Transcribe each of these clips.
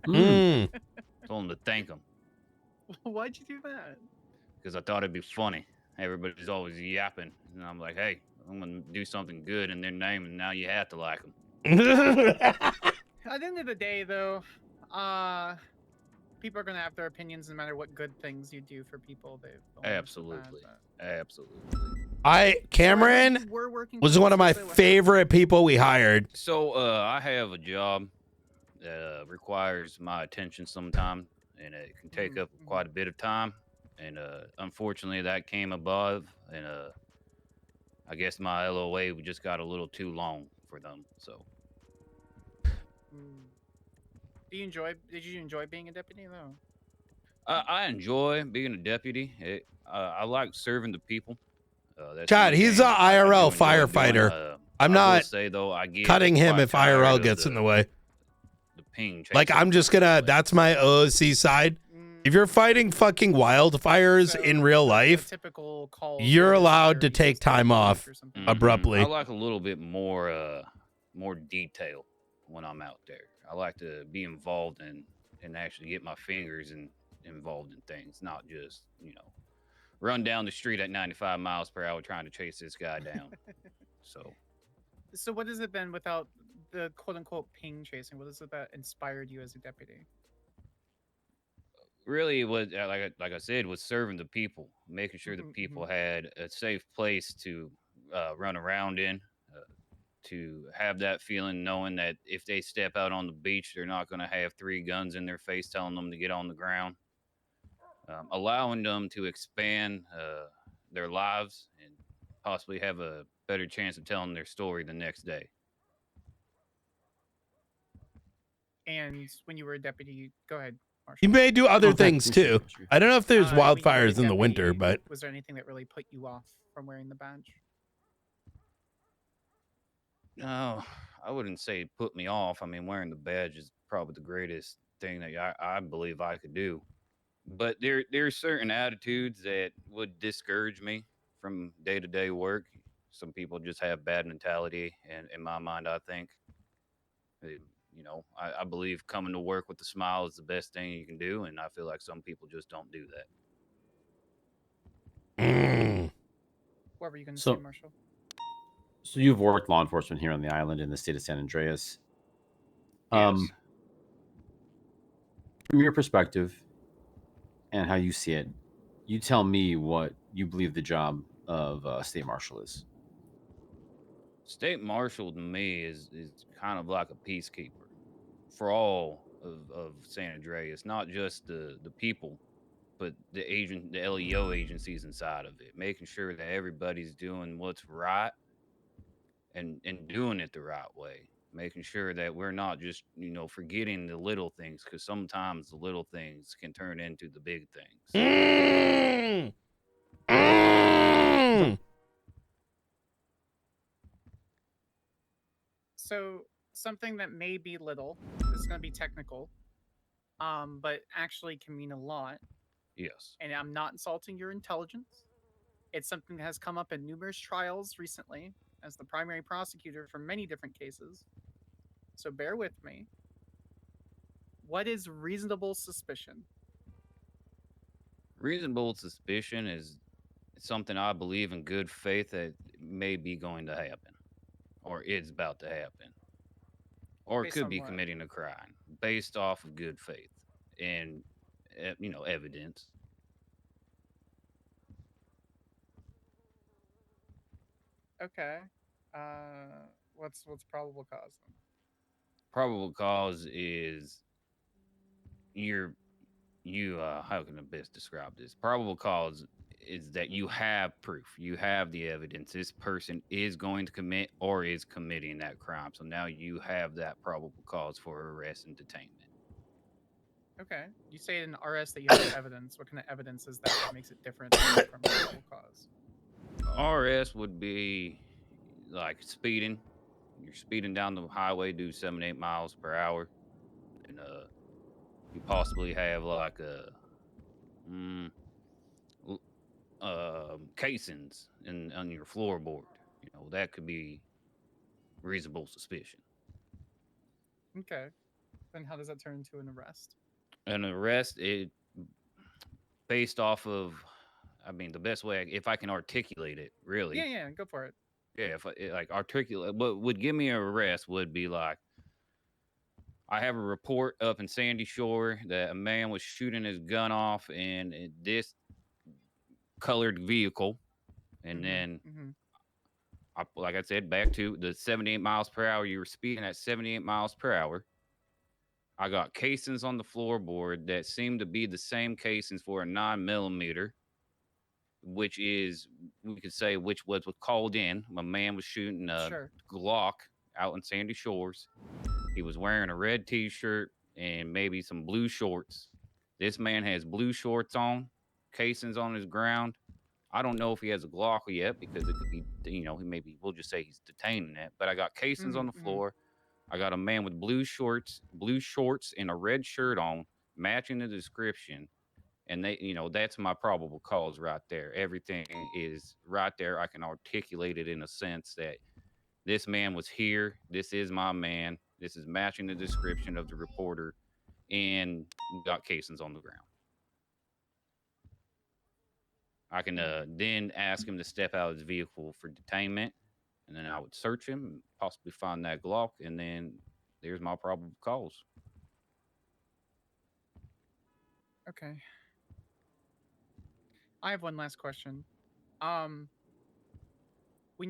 Mm. Told him to thank him. Why'd you do that? Because I thought it'd be funny. Everybody's always yapping, and I'm like, hey, I'm gonna do something good in their name, and now you have to like them. At the end of the day, though, people are gonna have their opinions no matter what good things you do for people. Absolutely. Absolutely. Cameron was one of my favorite people we hired. So I have a job that requires my attention sometime, and it can take up quite a bit of time. And unfortunately, that came above, and I guess my LOA just got a little too long for them. So. Did you enjoy being a deputy though? I enjoy being a deputy. I like serving the people. Chad, he's an IRL firefighter. I'm not say, though, I get cutting him quite if IRL tired of gets in the way. The ping Like, I'm just gonna, that's my OOC side. If you're fighting fucking wildfires in real life, typical call you're allowed to take time off abruptly. I like a little bit more detail when I'm out there. I like to be involved and actually get my fingers involved in things, not just, run down the street at 95 miles per hour trying to chase this guy down. So what has it been without the quote-unquote ping chasing? What is it that inspired you as a deputy? Really, it was, like I said, was serving the people, making sure the people had a safe place to run around in, to have that feeling, knowing that if they step out on the beach, they're not going to have 3 guns in their face telling them to get on the ground. Allowing them to expand their lives and possibly have a better chance of telling their story the next day. And when you were a deputy, go ahead, Marshall. You may do other things too. I don't know if there's wildfires in the winter, but was there anything that really put you off from wearing the badge? No, I wouldn't say put me off. I mean, wearing the badge is probably the greatest thing that I believe I could do. But there are certain attitudes that would discourage me from day-to-day work. Some people just have bad mentality, and in my mind, I think, I believe coming to work with a smile is the best thing you can do, and I feel like some people just don't do that. What were you going to say, Marshall? So you've worked law enforcement here on the island in the state of San Andreas. Yes. From your perspective and how you see it, you tell me what you believe the job of state marshal is. State marshal to me is kind of like a peacekeeper for all of San Andreas, not just the people, but the LEO agencies inside of it, making sure that everybody's doing what's right and doing it the right way, making sure that we're not just, forgetting the little things, because sometimes the little things can turn into the big things. So something that may be little, is going to be technical, but actually can mean a lot. Yes. And I'm not insulting your intelligence. It's something that has come up in numerous trials recently as the primary prosecutor for many different cases. So bear with me. What is reasonable suspicion? Reasonable suspicion is something I believe in good faith that may be going to happen, or is about to happen, or could be committing a crime based off of good faith and, evidence. Okay. What's probable cause then? Probable cause is how can I best describe this? Probable cause is that you have proof, you have the evidence. This person is going to commit or is committing that crime. So now you have that probable cause for arrest and detainment. Okay. You say in RS that you have evidence. What kind of evidence is that makes it different from probable cause? RS would be like speeding. You're speeding down the highway, do 7-8 miles per hour, and you possibly have like casings on your floorboard. That could be reasonable suspicion. Okay. Then how does that turn into an arrest? An arrest, it based off of, I mean, the best way, if I can articulate it, really. Yeah, yeah, go for it. Yeah, if I like articulate, what would give me an arrest would be like, I have a report up in Sandy Shore that a man was shooting his gun off in this colored vehicle, and then like I said, back to the 78 miles per hour. You were speeding at 78 miles per hour. I got casings on the floorboard that seem to be the same casings for a 9mm, which is, we could say, which was called in. My man was shooting a Glock out in Sandy Shores. He was wearing a red T-shirt and maybe some blue shorts. This man has blue shorts on, casings on his ground. I don't know if he has a Glock yet because it could be, he maybe, we'll just say he's detaining it. But I got casings on the floor. I got a man with blue shorts, and a red shirt on, matching the description. And they, that's my probable cause right there. Everything is right there. I can articulate it in a sense that this man was here. This is my man. This is matching the description of the reporter, and got casings on the ground. I can then ask him to step out of his vehicle for detainment, and then I would search him and possibly find that Glock, and then there's my probable cause. Okay. I have one last question. When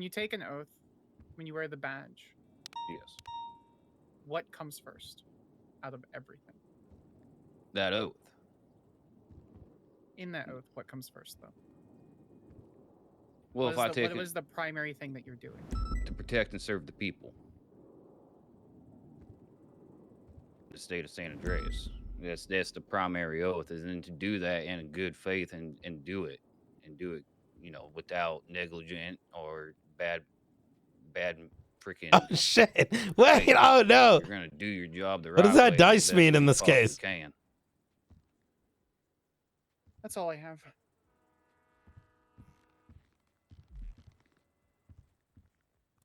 you take an oath, when you wear the badge, yes, what comes first out of everything? That oath. In that oath, what comes first, though? Well, what is the primary thing that you're doing? To protect and serve the people. The state of San Andreas. That's the primary oath, is then to do that in good faith and do it, without negligent or bad freaking. Oh shit! Wait! Oh no! You're gonna do your job the right way. What does that way, dice mean in this case? Can. That's all I have.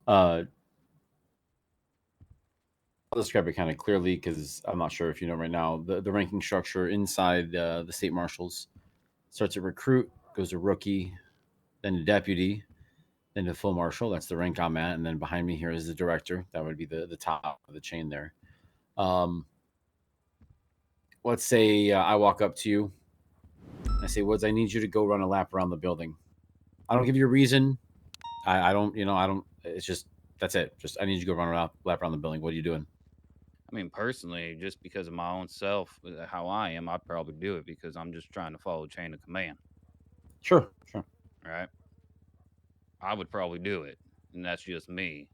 I'll describe it kind of clearly because I'm not sure if you know right now. The ranking structure inside the state marshals starts at recruit, goes to rookie, then to deputy, then to full marshal. That's the rank I'm at. And then behind me here is the director. That would be the top of the chain there. Let's say I walk up to you. I say, Woods, I need you to go run a lap around the building. I don't give you a reason. I don't, it's just, that's it. Just, I need you to go run a lap around the building. What are you doing? I mean, personally, just because of my own self, how I am, I'd probably do it because I'm just trying to follow chain of command. Sure. Right? I would probably do it, and that's just me.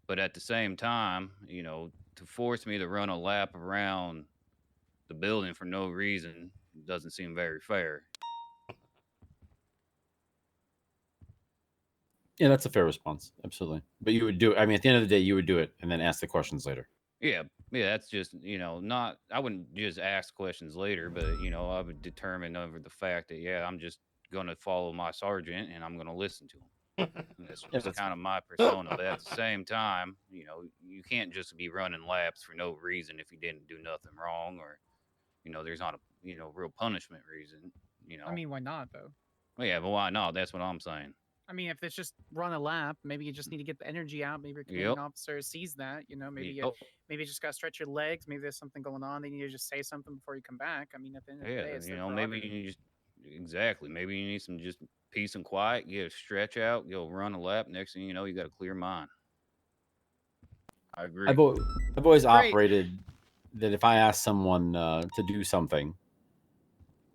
But at the same time, to force me to run a lap around the building for no reason doesn't seem very fair. Yeah, that's a fair response. Absolutely. But you would do it. I mean, at the end of the day, you would do it and then ask the questions later. Yeah, that's just, I wouldn't just ask questions later, but, I would determine over the fact that, I'm just going to follow my sergeant and I'm going to listen to him. That's kind of my persona. But at the same time, you can't just be running laps for no reason if you didn't do nothing wrong, or, there's not a, real punishment reason, I mean, why not, though? Well, yeah, but why not? That's what I'm saying. I mean, if it's just run a lap, maybe you just need to get the energy out. Maybe your commanding officer sees that, maybe you just got to stretch your legs. Maybe there's something going on. They need to just say something before you come back. I mean, at the end of the day, it's maybe you just, exactly. Maybe you need some just peace and quiet. Get a stretch out, go run a lap. Next thing you know, you got a clear mind. I agree. I've always operated that if I ask someone to do something,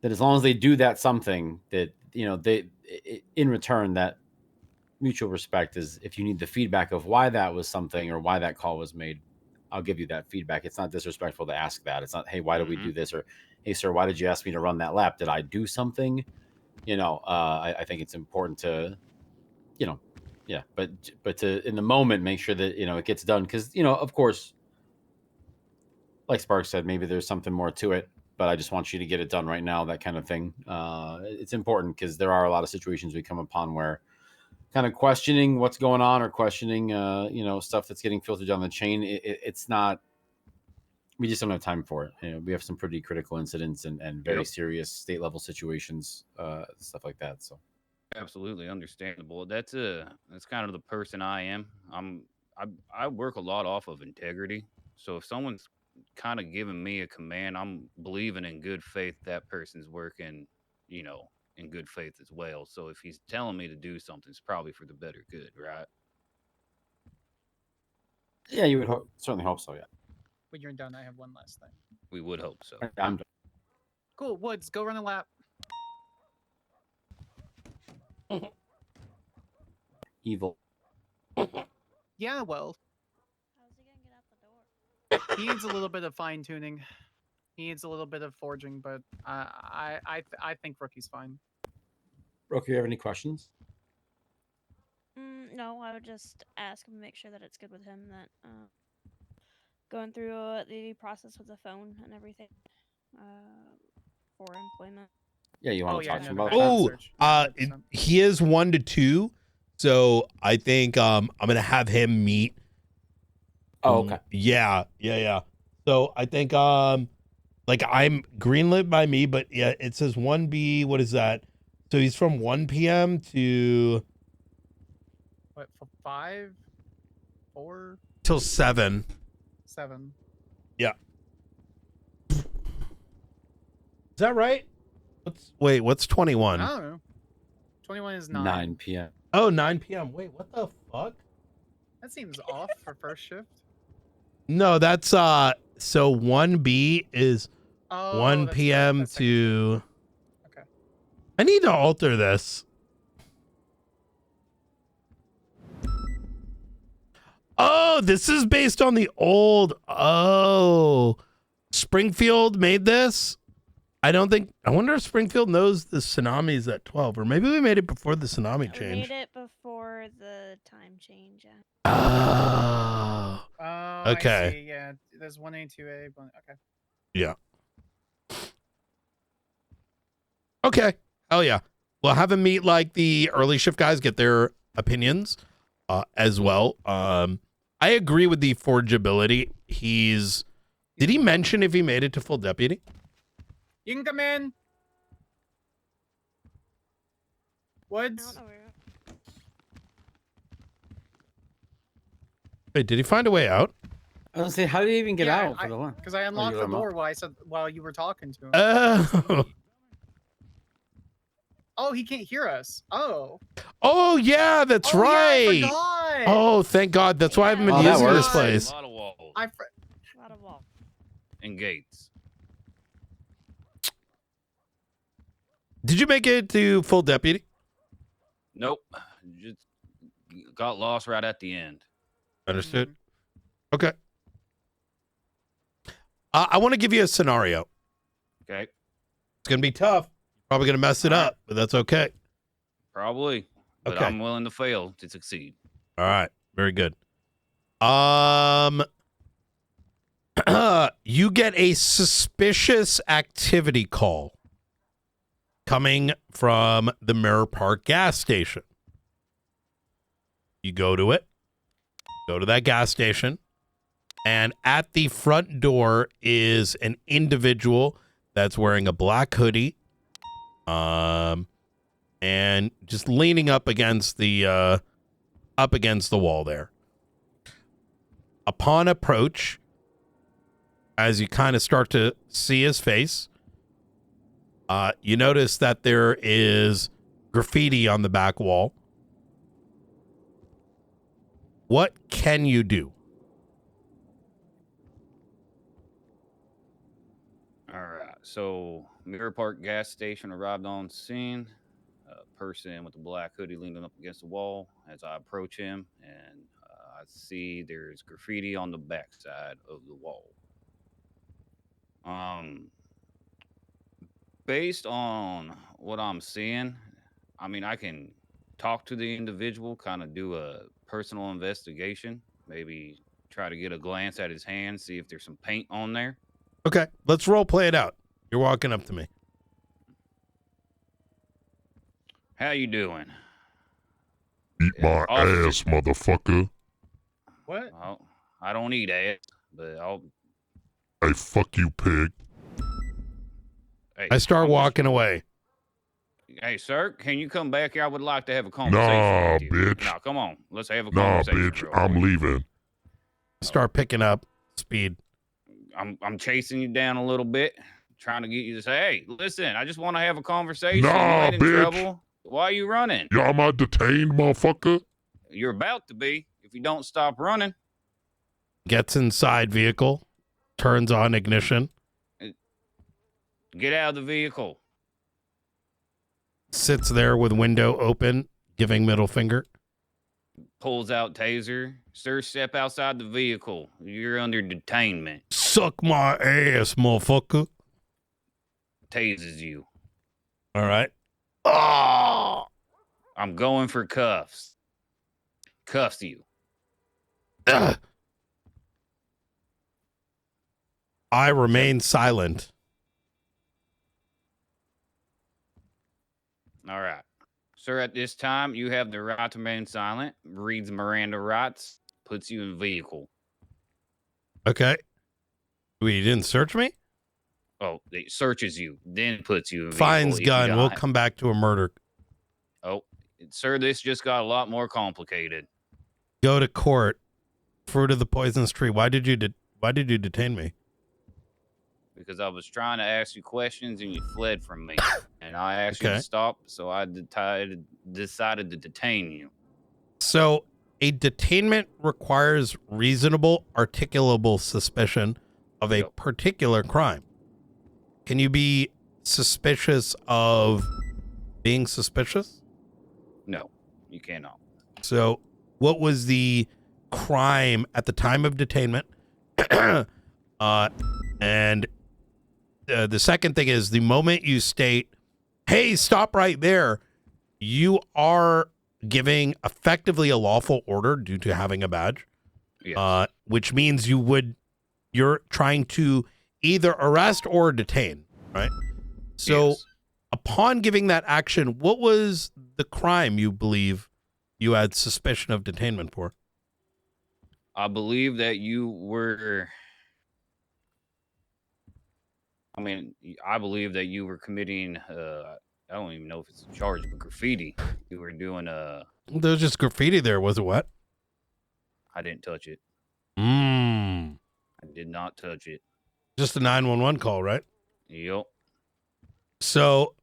that as long as they do that something, that they in return, that mutual respect is, if you need the feedback of why that was something or why that call was made, I'll give you that feedback. It's not disrespectful to ask that. It's not, hey, why did we do this? Or, hey, sir, why did you ask me to run that lap? Did I do something? I think it's important to, but to, in the moment, make sure that, it gets done. Because, of course, like Sparks said, maybe there's something more to it, but I just want you to get it done right now, that kind of thing. It's important because there are a lot of situations we come upon where kind of questioning what's going on, or questioning, stuff that's getting filtered down the chain. It's not we just don't have time for it. You know, we have some pretty critical incidents and very Yep. serious state level situations, stuff like that. So Absolutely understandable. That's kind of the person I am. I work a lot off of integrity. So if someone's kind of giving me a command, I'm believing in good faith that person's working, in good faith as well. So if he's telling me to do something, it's probably for the better good, right? yeah, you would certainly hope so. Yeah, When you're done, I have one last thing. We would hope so. I'm Cool. Woods, go run a lap. evil. Yeah, well, How's he gonna get out the door? he needs a little bit of fine tuning. He needs a little bit of forging, but I think Rookie's fine. Brooke, you have any questions? No, I would just ask him, make sure that it's good with him. That going through the process with the phone and everything for employment. Yeah, you want Oh, to yeah, talk to him no, about the that? background search. Yeah, 100%. He is 1 to 2, so I think I'm gonna have him meet. Oh, okay. Yeah. So I think like I'm greenlit by me, but yeah, it says 1B. What is that? So he's from 1 p.m. to What, 5, 4, till 7. 7? Is that right? What's 21? I don't know. 21 is 9. 9 p.m. Oh, 9 p.m. Wait, what the fuck? That seems off for first shift. No, that's so 1B is Oh, 1 that's p.m. that's second to shift. Okay. I need to alter this. Oh, this is based on the old. Oh, Springfield made this. I wonder if Springfield knows the tsunami's at 12, or maybe we made it before the tsunami We change. made it before the time change. Yeah. Oh, Oh, Okay. I see. Yeah, there's 1A, 2A. Okay. yeah. Okay. Hell yeah. We'll have him meet like the early shift guys, get their opinions as well. I agree with the forgeability. Did he mention if he made it to full deputy? You can come in. I Woods. don't know where. Wait, did he find a way out? I was gonna say, how did he even get Yeah, out for the line? Because I unlocked you the let him out? door while you were talking to him. Oh. Oh, he can't hear us. Oh. Oh yeah, that's Oh, yeah, I right. forgot. Oh, thank God. That's why I haven't been Oh, that using this works. place. A lot of walls I A lot of wall. and gates. Did you make it to full deputy? Nope. Just got lost right at the end. Understood. Okay. I want to give you a scenario. Okay. It's gonna be tough. Probably gonna mess it All right. up, but that's okay. Probably. But Okay. I'm willing to fail to succeed. All right. Very good. You get a suspicious activity call coming from the Mirror Park gas station. You go to it, go to that gas station, and at the front door is an individual that's wearing a black hoodie, and just leaning up against the wall there. Upon approach, as you kind of start to see his face, you notice that there is graffiti on the back wall. What can you do? All right. So, Mirror Park gas station arrived on scene. A person with a black hoodie leaning up against the wall. As I approach him, and I see there's graffiti on the backside of the wall. Based on what I'm seeing, I mean, I can talk to the individual, kind of do a personal investigation, maybe try to get a glance at his hand, see if there's some paint on there. Okay, let's role play it out. You're walking up to me. How you doing? Eat my Officer- ass, motherfucker. What? Well, I don't eat ass, but I'll Hey, fuck you, pig. Hey, I start I'm just- walking away. Hey, sir, can you come back here? I would like to have a conversation Nah, with you. bitch. No, come on. Let's have a Nah, conversation. bitch. real I'm quick. leaving. Start picking up speed. I'm chasing you down a little bit, trying to get you to say, "Hey, listen, I just want to have a conversation. You Nah, ain't in bitch. trouble. Why are you running? Y'all am I detained, motherfucker? You're about to be if you don't stop running." Gets inside vehicle, turns on ignition, Get out of the vehicle. sits there with window open, giving middle finger. Pulls out taser. Sir, step outside the vehicle. You're under detainment. Suck my ass, motherfucker. Tases you. All right. Oh! I'm going for cuffs. Cuffs you. Ugh. I remain silent. All right. Sir, at this time, you have the right to remain silent. Reads Miranda rights. Puts you in vehicle. Okay. Wait, you didn't search me? Oh, it searches you, then puts you in vehicle. Finds if you gun. We'll got- come back to a murder. Oh, sir, this just got a lot more complicated. Go to court. Fruit of the poisonous tree. Why did you detain me? Because I was trying to ask you questions and you fled from me. And I asked you Okay. to stop, so I decided to detain you. So a detainment requires reasonable, articulable suspicion of a Yep. particular crime. Can you be suspicious of being suspicious? No, you cannot. So what was the crime at the time of detainment? And the second thing is the moment you state, hey, stop right there, you are giving effectively a lawful order due to having a badge, Yes. which means you're trying to either arrest or detain, right? So Yes. upon giving that action, what was the crime you believe you had suspicion of detainment for? I believe that you were. I believe that you were committing. I don't even know if it's a charge, but graffiti. You were doing. There was just graffiti there, was it what? I didn't touch it. Mm. I did not touch it. Just a 911 call, right? Yep. So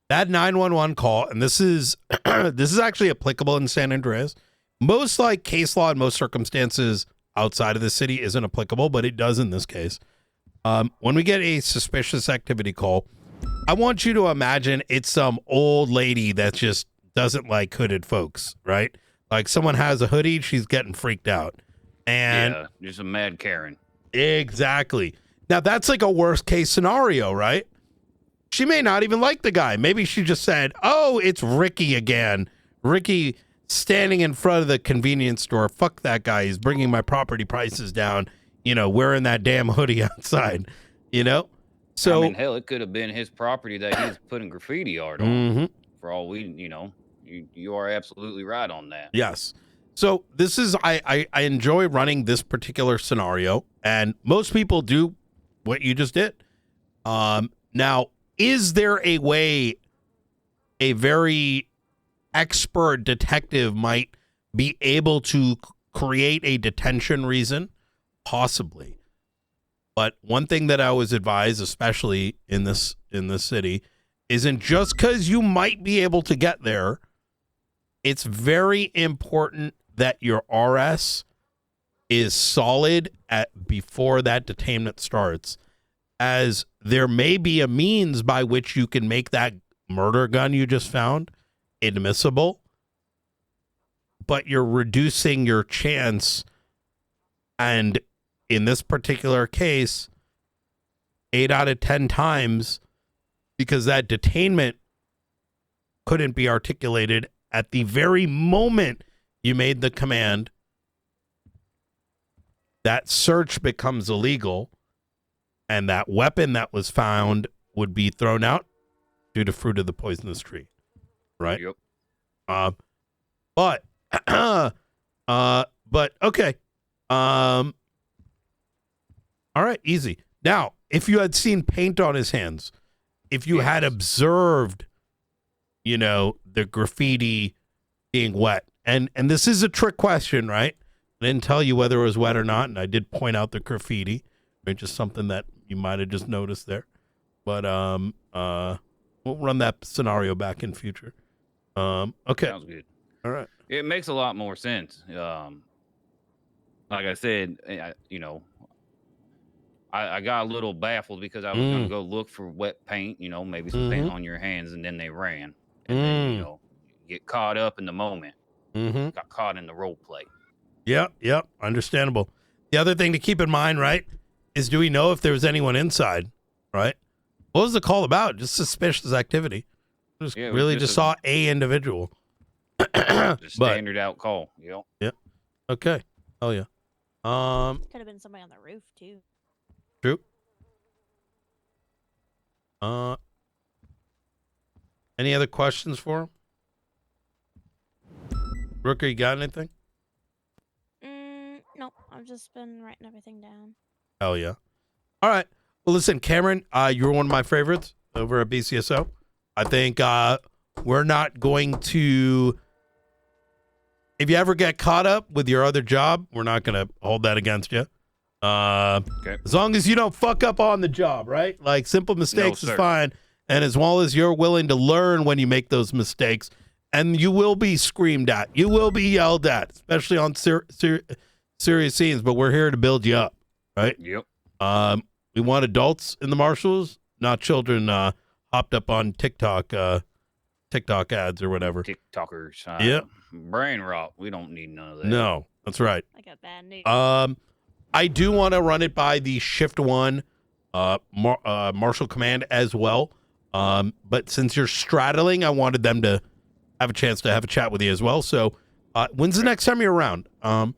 that 911 call, and this is this is actually applicable in San Andreas. Most like case law in most circumstances outside of the city isn't applicable, but it does in this case. When we get a suspicious activity call, I want you to imagine it's some old lady that just doesn't like hooded folks, right? Like someone has a hoodie, she's getting freaked out. And Yeah, just a mad Karen. exactly. Now that's like a worst case scenario, right? She may not even like the guy. Maybe she just said, oh, it's Ricky again. Ricky standing in front of the convenience store. Fuck that guy. He's bringing my property prices down, wearing that damn hoodie outside, So, I mean, hell, it could have been his property that he's putting graffiti art on. Mhm. For all we, you are absolutely right on that. Yes. So this is, I enjoy running this particular scenario, and most people do what you just did. Now, is there a way a very expert detective might be able to create a detention reason? Possibly. But one thing that I always advise, especially in this city, isn't just because you might be able to get there. It's very important that your RS is solid before that detainment starts, as there may be a means by which you can make that murder gun you just found admissible, but you're reducing your chance. And in this particular case, 8 out of 10 times, because that detainment couldn't be articulated at the very moment you made the command, that search becomes illegal, and that weapon that was found would be thrown out due to fruit of the poisonous tree, right? Yep. But okay. All right, easy. Now, if you had seen paint on his hands, if you had observed, you know, the graffiti being wet, and this is a trick question, right? I didn't tell you whether it was wet or not, and I did point out the graffiti, right? Just something that you might have just noticed there. But we'll run that scenario back in future. Okay. Sounds good. All right. It makes a lot more sense. Like I said, you know, I got a little baffled because I was going to go look for wet paint, you know, maybe some paint on your hands, and then they ran. And then, you know, get caught up in the moment. Got caught in the role play. Yep. Understandable. The other thing to keep in mind, right, is do we know if there was anyone inside, right? What was the call about? Just suspicious activity. Just really just saw a individual. Just standard out call. Yep. Okay. Oh yeah. Could have been somebody on the roof too. True. Any other questions for him? Rooker, you got anything? Nope. I've just been writing everything down. Hell yeah. All right. Well, listen, Cameron, you're one of my favorites over at BCSO. I think we're not going to. If you ever get caught up with your other job, we're not going to hold that against you. Okay. As long as you don't fuck up on the job, right? Like simple mistakes is fine. And as long as you're willing to learn when you make those mistakes, and you will be screamed at, you will be yelled at, especially on serious scenes, but we're here to build you up, right? Yep. We want adults in the Marshals, not children hopped up on TikTok ads or whatever. TikTokers. Yep. Brain rot. We don't need none of that. No, that's right. I got bad news. I do want to run it by the Shift 1 Marshal Command as well. But since you're straddling, I wanted them to have a chance to have a chat with you as well. So when's the next time you're around? I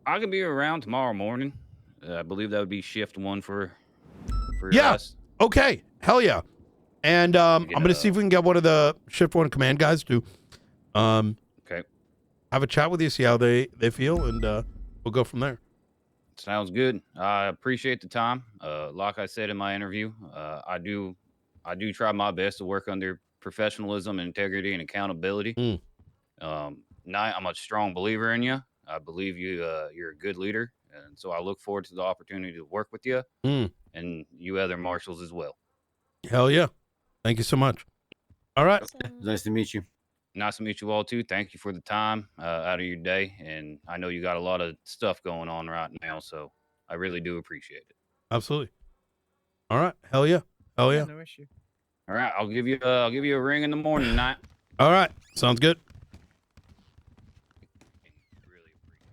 can be around tomorrow morning. I believe that would be Shift 1 for us. Okay. Hell yeah. And I'm going to see if we can get one of the Shift 1 Command guys to okay, have a chat with you, see how they feel, and we'll go from there. Sounds good. I appreciate the time. Like I said in my interview, I do try my best to work under professionalism, integrity, and accountability. I'm a strong believer in you. I believe you're a good leader, and so I look forward to the opportunity to work with you and you other Marshals as well. Hell yeah. Thank you so much. All right. Nice to meet you. Nice to meet you all too. Thank you for the time out of your day, and I know you got a lot of stuff going on right now, so I really do appreciate it. Absolutely. All right. Hell yeah. Hell yeah. No issue. All right, I'll give you a ring in the morning tonight. All right. Sounds good. Really appreciate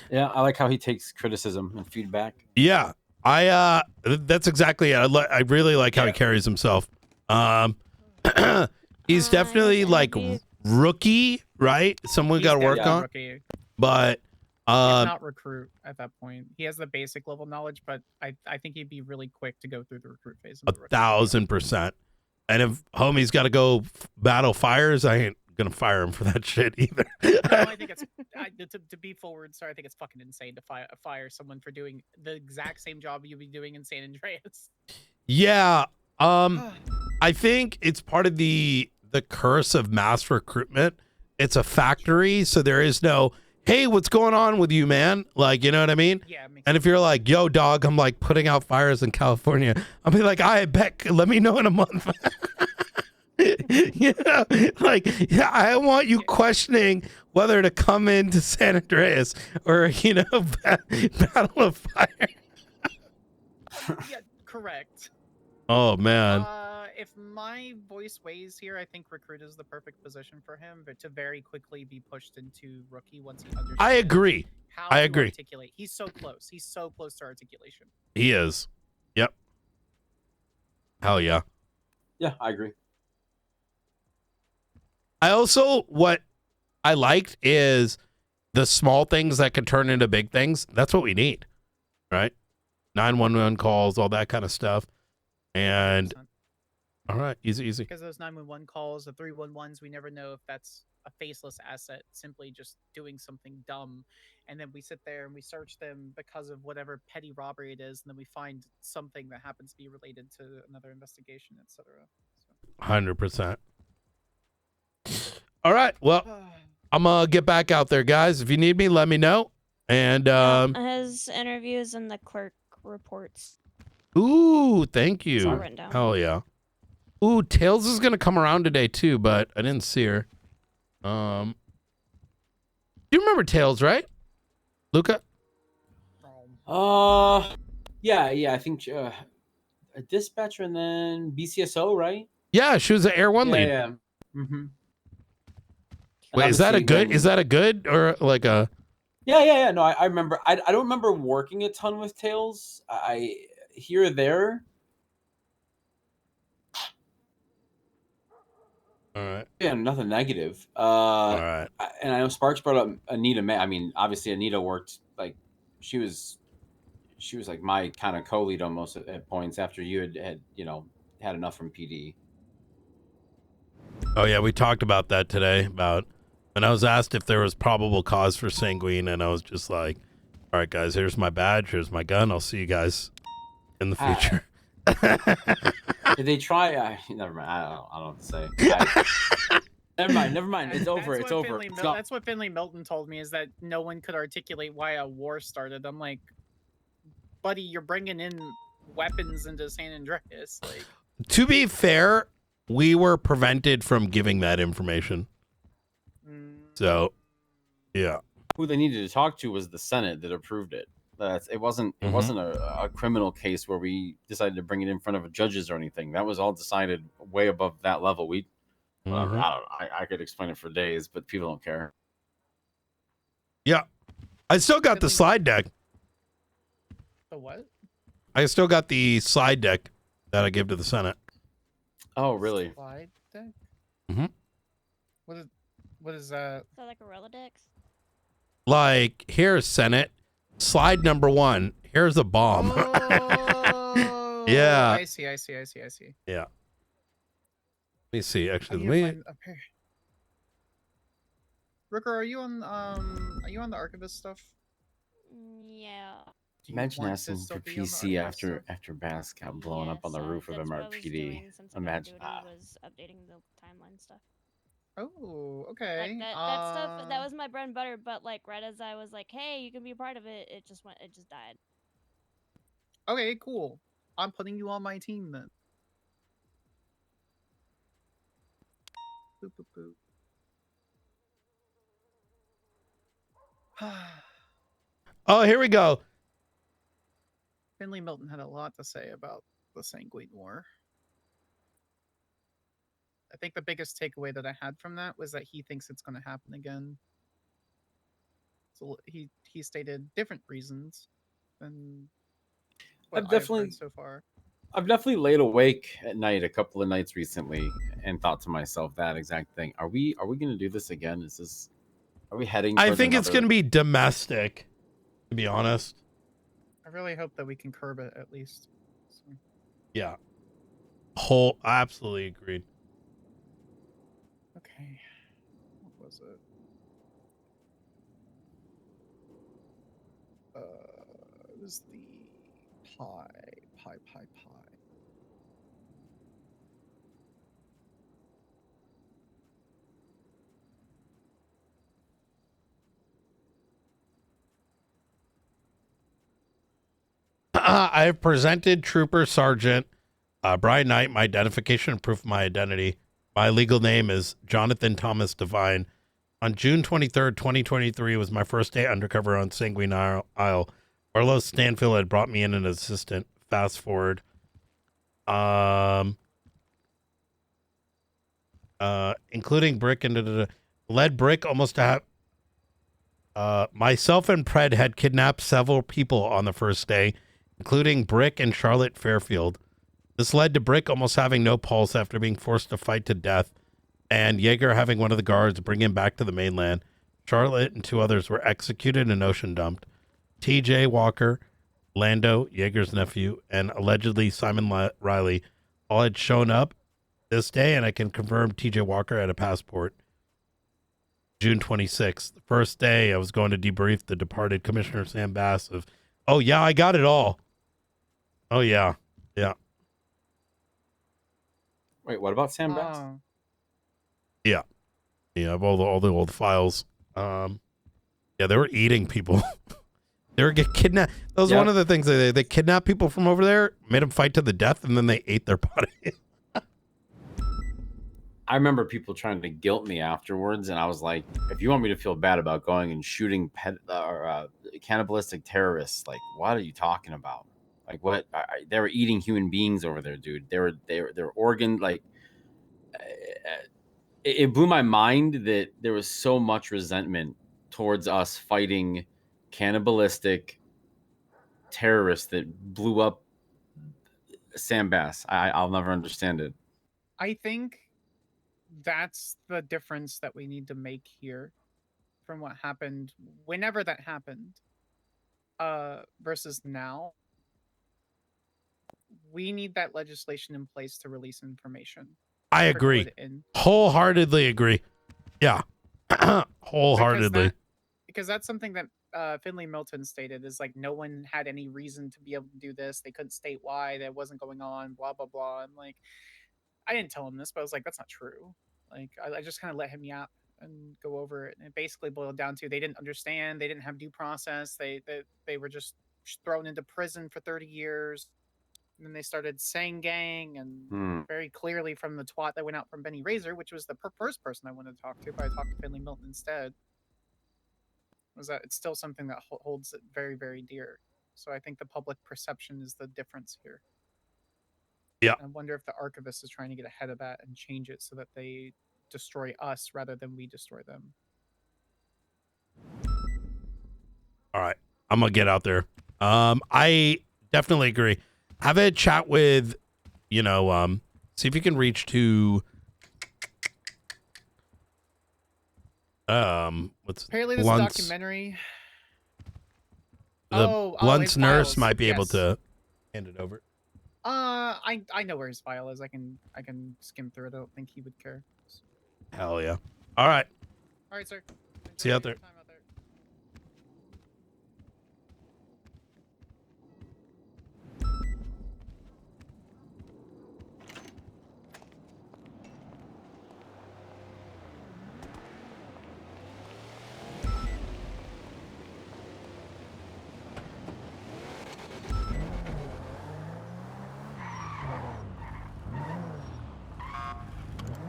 it. Yeah, I like how he takes criticism and feedback. Yeah. That's exactly it. I really like how he carries himself. He's definitely like rookie, right? Someone got to work on. Rookie. But He's not recruit at that point. He has the basic level knowledge, but I think he'd be really quick to go through the recruit phase. 1,000%. And if homie's got to go battle fires, I ain't gonna fire him for that shit either. No, I think it's to be forward. Sorry, I think it's fucking insane to fire someone for doing the exact same job you'd be doing in San Andreas. Yeah. I think it's part of the curse of mass recruitment. It's a factory, so there is no, hey, what's going on with you, man? Like, you know what I mean? Yeah. And if you're like, yo, dog, I'm like putting out fires in California, I'll be like, I bet, let me know in a month. Yeah, like, yeah, I want you questioning whether to come into San Andreas or, you know, battle of fire. Yeah, correct. Oh man. If my voice weighs here, I think recruit is the perfect position for him, but to very quickly be pushed into rookie once he understands. I agree. How I to agree. Articulate. He's so close. He's so close to articulation. He is. Yep. Hell yeah. Yeah, I agree. I also, what I liked is the small things that can turn into big things. That's what we need, right? 911 calls, all that kind of stuff. And 100%. all right, easy. Because those 911 calls, the 311s, we never know if that's a faceless asset simply just doing something dumb and then we sit there and we search them because of whatever petty robbery it is, and then we find something that happens to be related to another investigation, etc. So. 100%. All right. Well, I'm gonna get back out there, guys. If you need me, let me know. And his interviews and the clerk reports. ooh, thank It's all you. written down. Hell yeah. Ooh, Tails is gonna come around today too, but I didn't see her. You remember Tails, right, Luca? Yeah. I think a dispatcher and then BCSO, right? Yeah, she was an Air One lead. Yeah. Mm-hmm. Wait, is that a good? Is that a good or like a? Yeah. No, I remember. I don't remember working a ton with Tails. I here or there. All right. Yeah, nothing negative. All right. And I know Sparks brought up Anita. I mean, obviously Anita worked like she was like my kind of co-lead almost at points after you had had enough from PD. Oh yeah, we talked about that today. About when I was asked if there was probable cause for Sanguine, and I was just like, "All right, guys, here's my badge, here's my gun. I'll see you guys in the future." Did they try? Never mind. I don't know what to say. Never mind. It's over. It's over. That's what Finley Milton told me, is that no one could articulate why a war started. I'm like, buddy, you're bringing in weapons into San Andreas. Like, to be fair, we were prevented from giving that information. So, yeah. Who they needed to talk to was the Senate that approved it. It wasn't a criminal case where we decided to bring it in front of judges or anything. That was all decided way above that level. I don't know. I could explain it for days, but people don't care. Yeah. I still got the slide deck. The what? I still got the slide deck that I gave to the Senate. Oh, really? Slide deck? Mm-hmm. What is that? Is that like a Rolodex? Like, here's Senate. Slide number 1. Here's a bomb. Oh, Yeah. I see. Yeah. Let me see. Actually, Rooker, are you on the archivist stuff? Yeah. Imagine asking for PC after Bass got blown up on the roof of MRPD. Imagine was updating the timeline stuff. Oh, okay. Like that stuff, that was my bread and butter, but like right as I was like, hey, you can be a part of it, it just died. Okay, cool. I'm putting you on my team then. Boop, boop, boop. oh, here we go. Finley Milton had a lot to say about the Sanguine War. I think the biggest takeaway that I had from that was that he thinks it's going to happen again. So he stated different reasons than what I've heard so far. I've definitely laid awake at night a couple of nights recently and thought to myself that exact thing. Are we going to do this again? Are we heading? I think it's going to be domestic, to be honest. I really hope that we can curb it at least. So. Yeah. Absolutely agreed. Okay. What was it? It was the pie. I have presented Trooper Sergeant Brian Knight my identification and proof of my identity. My legal name is Jonathan Thomas Devine. On June 23rd, 2023 was my first day undercover on Sanguine Isle. Orlo Stanfield had brought me in an assistant. Fast forward. Including Brick and led Brick almost to have myself and Pred had kidnapped several people on the first day, including Brick and Charlotte Fairfield. This led to Brick almost having no pulse after being forced to fight to death, and Jaeger having one of the guards bring him back to the mainland. Charlotte and 2 others were executed and ocean dumped. TJ Walker, Lando, Jaeger's nephew, and allegedly Simon Riley all had shown up this day, and I can confirm TJ Walker had a passport. June 26th. The first day I was going to debrief the departed Commissioner Sam Bass of, oh, yeah, I got it all. Oh, yeah. Yeah. Wait, what about Sam Bass? Oh, Yeah. Yeah, of all the old files. Yeah, they were eating people. They were get kidnapped. That was one of the things. They kidnapped people from over there, made them fight to the death, and then they ate their body. I remember people trying to guilt me afterwards, and I was like, if you want me to feel bad about going and shooting cannibalistic terrorists, like, what are you talking about? Like, what? They were eating human beings over there, dude. Their organ, like, it blew my mind that there was so much resentment towards us fighting cannibalistic terrorists that blew up Sam Bass. I'll never understand it. I think that's the difference that we need to make here from what happened whenever that happened versus now. We need that legislation in place to release information. I agree. Wholeheartedly agree. Yeah. Wholeheartedly. Because that's something that Finley Milton stated, is like, no one had any reason to be able to do this. They couldn't state why, that wasn't going on, blah, blah, blah. And like, I didn't tell him this, but I was like, that's not true. Like, I just kind of let him yap and go over it. And it basically boiled down to, they didn't understand. They didn't have due process. They were just thrown into prison for 30 years. And then they started saying gang, and very clearly from the twat that went out from Benny Razor, which was the first person I wanted to talk to, but I talked to Finley Milton instead, was that it's still something that holds it very, very dear. So I think the public perception is the difference here. Yeah. I wonder if the archivist is trying to get ahead of that and change it so that they destroy us rather than we destroy them. All right. I'm going to get out there. I definitely agree. Have a chat with, see if you can reach to, apparently there's a documentary. Blunt's nurse files. might be able to hand it over. I know where his file is. I can skim through it. I don't think he would care. Hell yeah. All right. All right, sir. See you out there.